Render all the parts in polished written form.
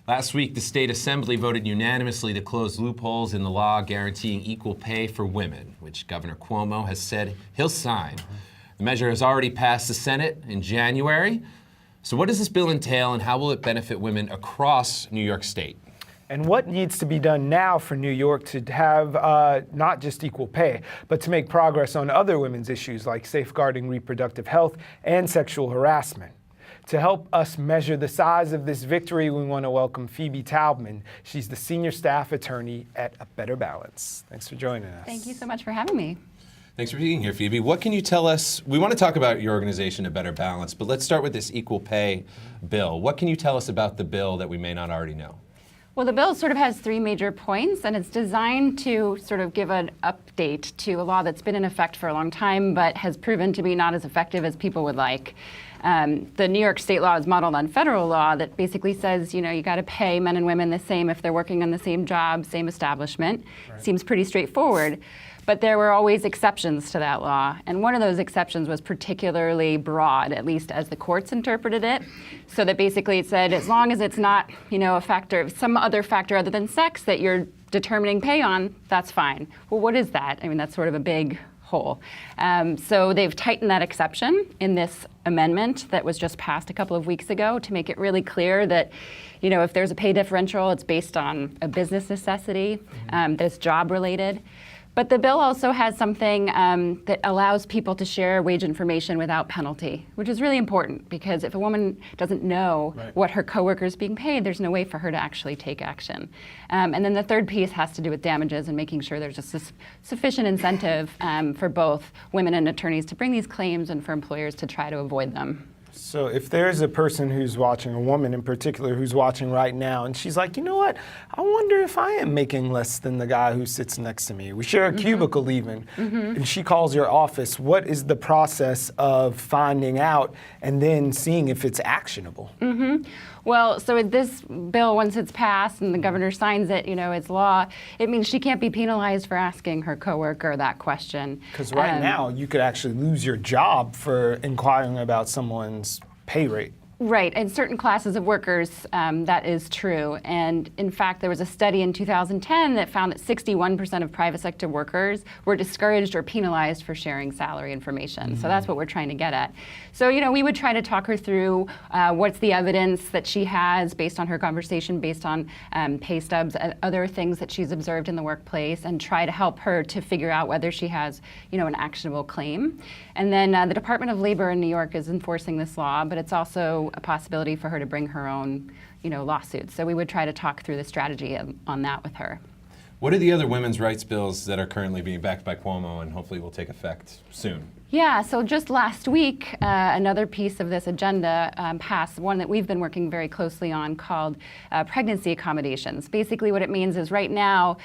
Last week, the state assembly voted unanimously to close loopholes in the law guaranteeing equal pay for women, which Governor Cuomo has said he'll sign. The measure has already passed the Senate in January. So what does this bill entail, and how will it benefit women across New York State? And what needs to be done now for New York to have not just equal pay, but to make progress on other women's issues like safeguarding reproductive health and sexual harassment? To help us measure the size of this victory, we want to welcome Phoebe Taubman. She's the senior staff attorney at A Better Balance. Thanks for joining us. Thank you so much for having me. Thanks for being here, Phoebe. What can you tell us? We want to talk about your organization, A Better Balance, but let's start with this equal pay bill. What can you tell us about the bill that we may not already know? Well, the bill sort of has three major points, and it's designed to sort of give an update to a law that's been in effect for a long time, but has proven to be not as effective as people would like. The New York state law is modeled on federal law that basically says, you got to pay men and women the same if they're working on the same job, same establishment. Right. Seems pretty straightforward. But there were always exceptions to that law. And one of those exceptions was particularly broad, at least as the courts interpreted it. So that basically it said, as long as it's not, a factor, some other factor other than sex that you're determining pay on, that's fine. Well, what is that? I mean, that's sort of a big hole. So they've tightened that exception in this amendment that was just passed a couple of weeks ago to make it really clear that, if there's a pay differential, it's based on a business necessity, that's job related. But the bill also has something that allows people to share wage information without penalty, which is really important because if a woman doesn't know what her coworker is being paid, there's no way for her to actually take action. And then the third piece has to do with damages and making sure there's just sufficient incentive for both women and attorneys to bring these claims and for employers to try to avoid them. So if there's a person who's watching, a woman in particular, who's watching right now, and she's like, you know what, I wonder if I am making less than the guy who sits next to me. We share a cubicle even, and she calls your office. What is the process of finding out and then seeing if it's actionable? Well, so this bill, once it's passed and the governor signs it, it's law, it means she can't be penalized for asking her coworker that question. Because right now, you could actually lose your job for inquiring about someone's pay rate. Right, in certain classes of workers, that is true. And in fact, there was a study in 2010 that found that 61% of private sector workers were discouraged or penalized for sharing salary information. So that's what we're trying to get at. So, we would try to talk her through what's the evidence that she has based on her conversation, based on pay stubs, other things that she's observed in the workplace, and try to help her to figure out whether she has, an actionable claim. And then the Department of Labor in New York is enforcing this law, but it's also a possibility for her to bring her own, lawsuits. So we would try to talk through the strategy on that with her. What are the other women's rights bills that are currently being backed by Cuomo and hopefully will take effect soon? Yeah, so just last week, another piece of this agenda passed, one that we've been working very closely on called pregnancy accommodations. Basically what it means is right now,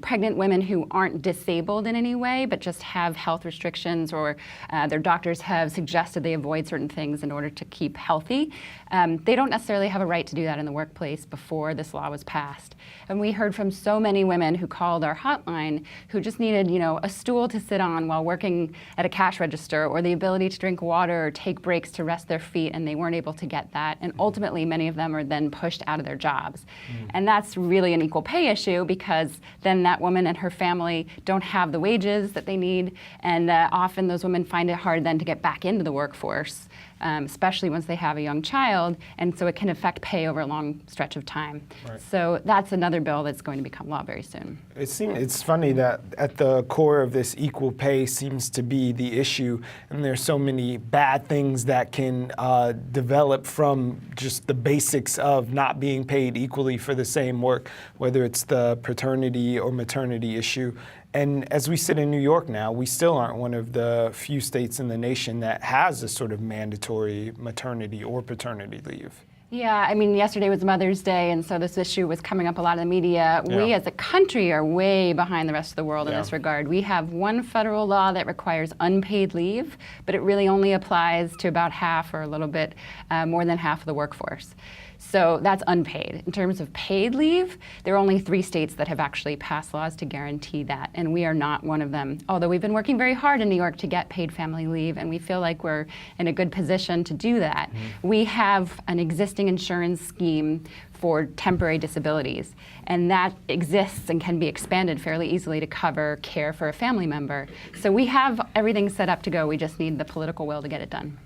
pregnant women who aren't disabled in any way, but just have health restrictions or their doctors have suggested they avoid certain things in order to keep healthy, they don't necessarily have a right to do that in the workplace before this law was passed. And we heard from so many women who called our hotline who just needed, a stool to sit on while working at a cash register or the ability to drink water or take breaks to rest their feet, and they weren't able to get that. And ultimately, many of them are then pushed out of their jobs. And that's really an equal pay issue because then that woman and her family don't have the wages that they need. And often those women find it hard then to get back into the workforce, especially once they have a young child. And so it can affect pay over a long stretch of time. Right. So that's another bill that's going to become law very soon. It's funny that at the core of this equal pay seems to be the issue, and there's so many bad things that can develop from just the basics of not being paid equally for the same work, whether it's the paternity or maternity issue. And as we sit in New York now, we still aren't one of the few states in the nation that has a sort of mandatory maternity or paternity leave. Yeah, I mean, yesterday was Mother's Day, and so this issue was coming up a lot in the media. Yeah. We as a country are way behind the rest of the world in this regard. We have one federal law that requires unpaid leave, but it really only applies to about half or a little bit more than half of the workforce. So that's unpaid. In terms of paid leave, there are only 3 states that have actually passed laws to guarantee that, and we are not one of them. Although we've been working very hard in New York to get paid family leave, and we feel like we're in a good position to do that. We have an existing insurance scheme for temporary disabilities, and that exists and can be expanded fairly easily to cover care for a family member. So we have everything set up to go. We just need the political will to get it done.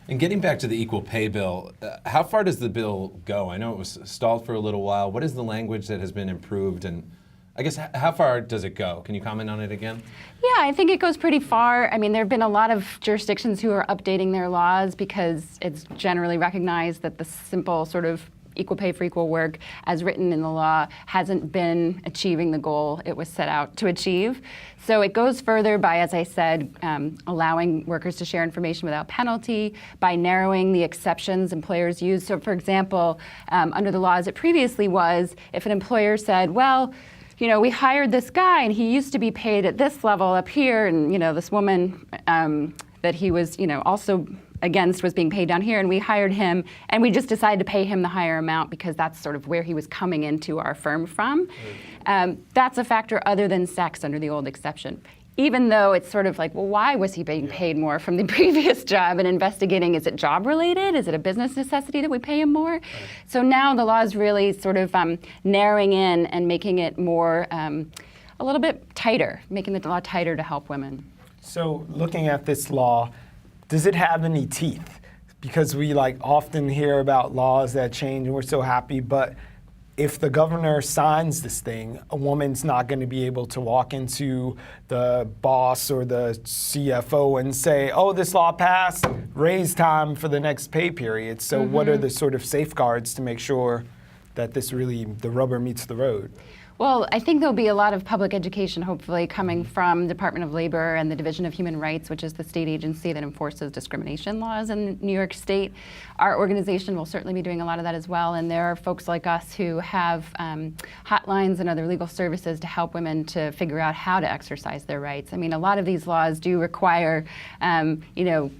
And getting back to the equal pay bill, how far does the bill go? I know it was stalled for a little while. What is the language that has been improved? And I guess how far does it go? Can you comment on it again? Yeah, I think it goes pretty far. I mean, there have been a lot of jurisdictions who are updating their laws because it's generally recognized that the simple sort of equal pay for equal work as written in the law hasn't been achieving the goal it was set out to achieve. So it goes further by, as I said, allowing workers to share information without penalty, by narrowing the exceptions employers use. So for example, under the law as it previously was, if an employer said, well, you know, we hired this guy and he used to be paid at this level up here, and you know, this woman that he was, you know, also against was being paid down here, and we hired him, and we just decided to pay him the higher amount because that's sort of where he was coming into our firm from. That's a factor other than sex under the old exception. Even though it's sort of like, well, why was he being paid more from the previous job, and investigating, is it job related? Is it a business necessity that we pay him more? So now the law is really sort of narrowing in and making it more, a little bit tighter, making the law tighter to help women. So looking at this law, does it have any teeth? Because we like often hear about laws that change and we're so happy, but if the governor signs this thing, a woman's not going to be able to walk into the boss or the CFO and say, oh, this law passed, raise time for the next pay period. So what are the sort of safeguards to make sure that this really, the rubber meets the road? Well, I think there'll be a lot of public education, hopefully, coming from Department of Labor and the Division of Human Rights, which is the state agency that enforces discrimination laws in New York State. Our organization will certainly be doing a lot of that as well, and there are folks like us who have hotlines and other legal services to help women to figure out how to exercise their rights. I mean, a lot of these laws do require, you know,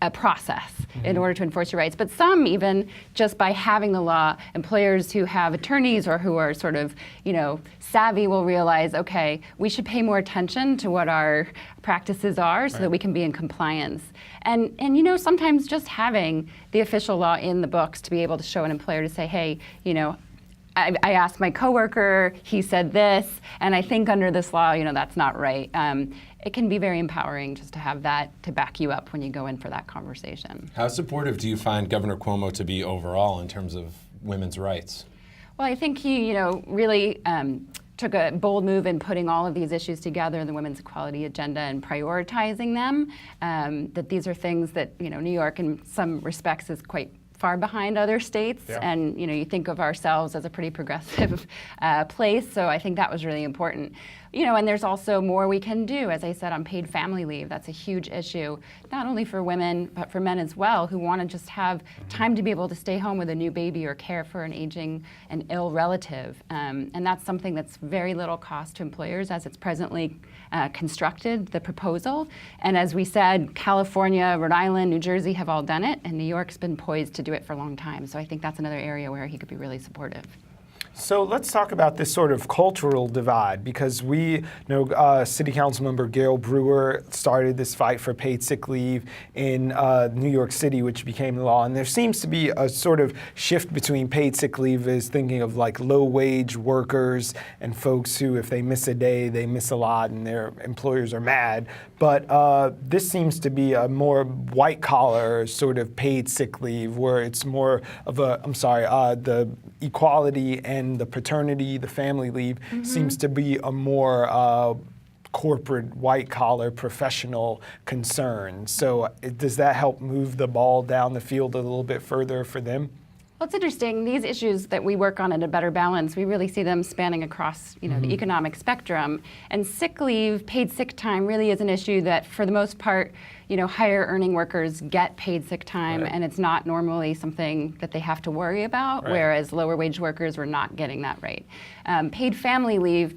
a process in order to enforce your rights. But some, even just by having the law, employers who have attorneys or who are sort of, you know, savvy will realize, okay, we should pay more attention to what our practices are so that we can be in compliance. And you know, sometimes just having the official law in the books to be able to show an employer to say, hey, you know, I asked my coworker, he said this, and I think under this law, you know, that's not right. It can be very empowering just to have that to back you up when you go in for that conversation. How supportive do you find Governor Cuomo to be overall in terms of women's rights? Well, I think he, you know, really took a bold move in putting all of these issues together in the women's equality agenda and prioritizing them. That these are things that, you know, New York in some respects is quite far behind other states, and you know, you think of ourselves as a pretty progressive place, so I think that was really important. You know, and there's also more we can do, as I said, on paid family leave. That's a huge issue, not only for women, but for men as well, who want to just have time to be able to stay home with a new baby or care for an aging and ill relative. And that's something that's very little cost to employers as it's presently constructed, the proposal. And as we said, California, Rhode Island, New Jersey have all done it, and New York's been poised to do it for a long time. So I think that's another area where he could be really supportive. So let's talk about this sort of cultural divide, because we know City Council member Gail Brewer started this fight for paid sick leave in New York City, which became law. And there seems to be a sort of shift between paid sick leave as thinking of like low-wage workers and folks who, if they miss a day, they miss a lot and their employers are mad. But this seems to be a more white-collar sort of paid sick leave, where it's more of a, the equality and the paternity, the family leave seems to be a more corporate, white-collar, professional concern. So does that help move the ball down the field a little bit further for them? Well, it's interesting. These issues that we work on at A Better Balance, we really see them spanning across, you know, the economic spectrum. And sick leave, paid sick time, really is an issue that, for the most part, higher earning workers get paid sick time, Right. and it's not normally something that they have to worry about, Right. whereas lower wage workers were not getting that rate. Paid family leave,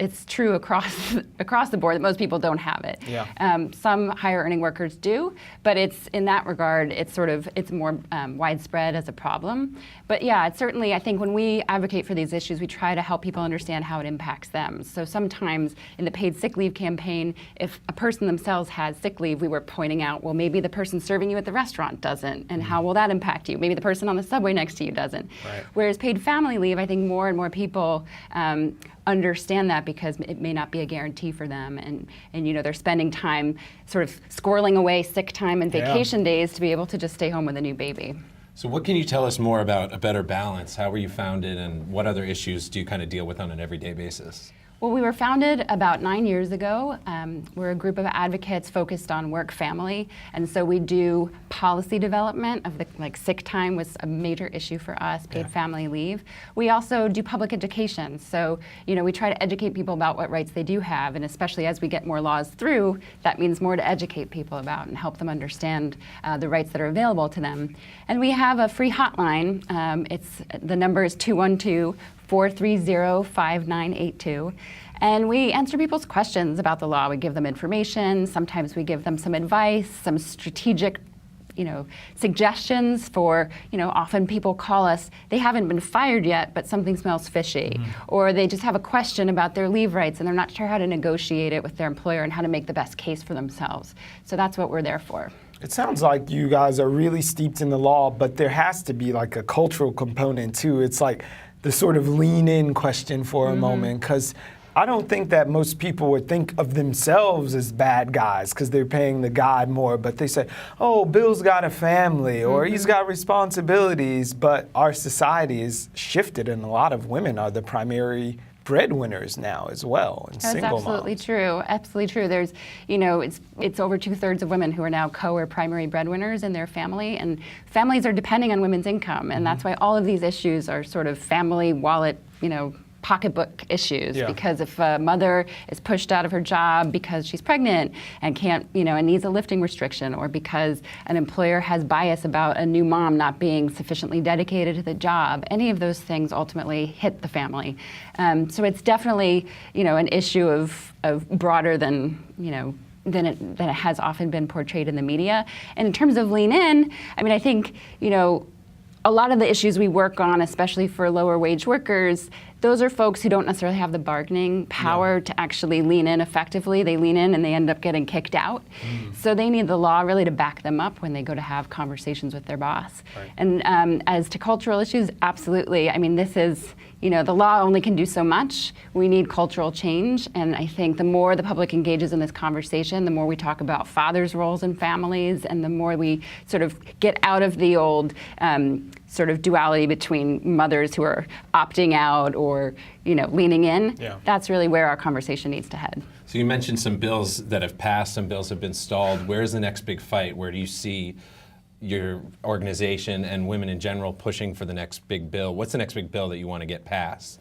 it's true across the board that most people don't have it. Yeah. Some higher earning workers do, but it's in that regard, it's more widespread as a problem. But yeah, it's certainly, I think when we advocate for these issues, we try to help people understand how it impacts them. So sometimes in the paid sick leave campaign, if a person themselves has sick leave, we were pointing out, well, maybe the person serving you at the restaurant doesn't, and how will that impact you? Maybe the person on the subway next to you doesn't. Right. Whereas paid family leave, I think more and more people understand that because it may not be a guarantee for them, and they're spending time sort of squirreling away sick time and vacation days to be able to just stay home with a new baby. So what can you tell us more about A Better Balance? How were you founded, and what other issues do you kind of deal with on an everyday basis? Well, we were founded about 9 years ago. We're a group of advocates focused on work family, and so we do policy development of sick time was a major issue for us, paid family leave. We also do public education, so we try to educate people about what rights they do have, and especially as we get more laws through, that means more to educate people about and help them understand the rights that are available to them. And we have a free hotline. The number is 212-430-5982. And we answer people's questions about the law. We give them information. Sometimes we give them some advice, some strategic suggestions for, often people call us, they haven't been fired yet, but something smells fishy. Or they just have a question about their leave rights and they're not sure how to negotiate it with their employer and how to make the best case for themselves. So that's what we're there for. It sounds like you guys are really steeped in the law, but there has to be like a cultural component too. It's like the sort of lean in question for a moment, because I don't think that most people would think of themselves as bad guys because they're paying the guy more, but they say, oh, Bill's got a family or he's got responsibilities, but our society is shifted and a lot of women are the primary breadwinners now as well, and That's single absolutely moms. true. Absolutely true. There's, it's over 2/3 of women who are now or primary breadwinners in their family, and families are depending on women's income, and that's why all of these issues are sort of family wallet, pocketbook issues. Yeah. Because if a mother is pushed out of her job because she's pregnant and can't, and needs a lifting restriction, or because an employer has bias about a new mom not being sufficiently dedicated to the job, any of those things ultimately hit the family. So it's definitely, an issue of broader than, than it has often been portrayed in the media. And in terms of lean in, I think, a lot of the issues we work on, especially for lower wage workers, those are folks who don't necessarily have the bargaining power to actually lean in effectively. They lean in and they end up getting kicked out. So they need the law really to back them up when they go to have conversations with their boss. Right. And as to cultural issues, absolutely. This is, the law only can do so much. We need cultural change. And I think the more the public engages in this conversation, the more we talk about fathers' roles in families, and the more we sort of get out of the old sort of duality between mothers who are opting out or, leaning in. Yeah. That's really where our conversation needs to head. So you mentioned some bills that have passed, some bills have been stalled. Where's the next big fight? Where do you see your organization and women in general pushing for the next big bill? What's the next big bill that you want to get passed?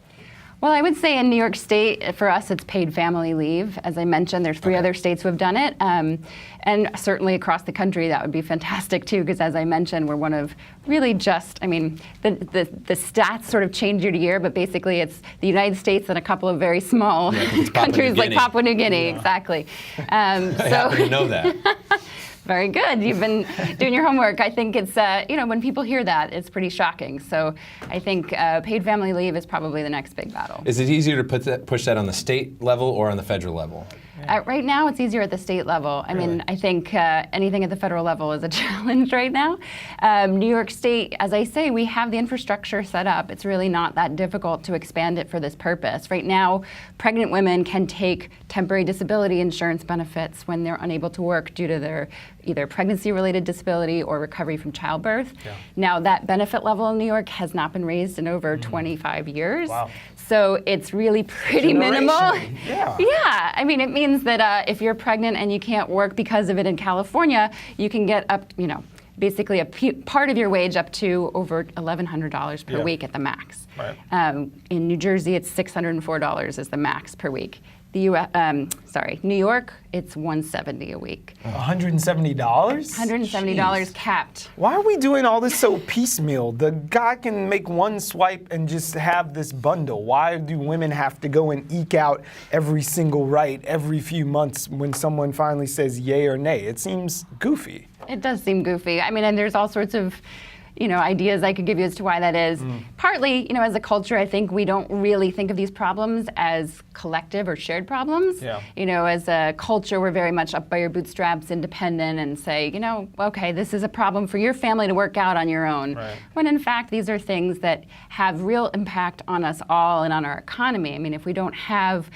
Well, I would say in New York State, for us, it's paid family leave. As I mentioned, there's 3 other states who have done it. And certainly across the country, that would be fantastic too, because as I mentioned, we're one of really just, the stats sort of change year to year, but basically it's the United States and a couple of very small countries like Papua New Guinea, exactly. I happen to know that. Very good. You've been doing your homework. I think it's, when people hear that, it's pretty shocking. So I think paid family leave is probably the next big battle. Is it easier to push that on the state level or on the federal level? Right now, it's easier at the state level. I think anything at the federal level is a challenge right now. New York State, as I say, we have the infrastructure set up. It's really not that difficult to expand it for this purpose. Right now, pregnant women can take temporary disability insurance benefits when they're unable to work due to their either pregnancy-related disability or recovery from childbirth. Yeah. Now, that benefit level in New York has not been raised in over 25 years. Wow. So it's really pretty minimal. Yeah. Yeah. It means that if you're pregnant and you can't work because of it in California, you can get up, basically part of your wage up to over $1,100 per week at the max. Right. In New Jersey, it's $604 is the max per week. New York, it's $170 a week. $170? $170 capped. Why are we doing all this so piecemeal? The guy can make one swipe and just have this bundle. Why do women have to go and eke out every single right every few months when someone finally says yay or nay? It seems goofy. It does seem goofy. I mean, and there's all sorts of ideas I could give you as to why that is. Partly, as a culture, I think we don't really think of these problems as collective or shared problems. Yeah. As a culture, we're very much up by your bootstraps, independent, and say, okay, this is a problem for your family to work out on your own. Right. When in fact, these are things that have real impact on us all and on our economy. I mean, if we don't have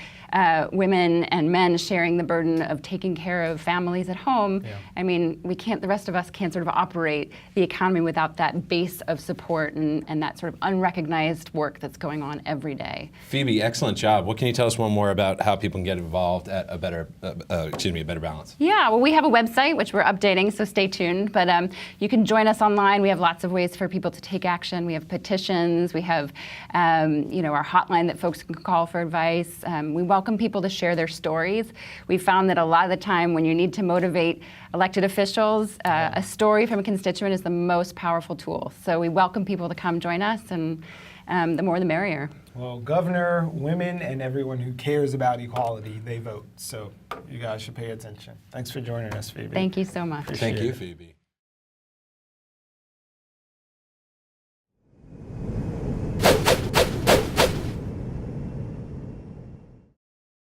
women and men sharing the burden of taking care of families at home, I mean, the rest of us can't sort of operate the economy without that base of support and that sort of unrecognized work that's going on every day. Phoebe, excellent job. What can you tell us one more about how people can get involved at a better balance? Yeah, well, we have a website which we're updating, so stay tuned. But you can join us online. We have lots of ways for people to take action. We have petitions. We have, our hotline that folks can call for advice. We welcome people to share their stories. We found that a lot of the time when you need to motivate elected officials, a story from a constituent is the most powerful tool. So we welcome people to come join us, and the more the merrier. Well, governor, women, and everyone who cares about equality, they vote. So you guys should pay attention. Thanks for joining us, Phoebe. Thank you so much. Thank you, Phoebe.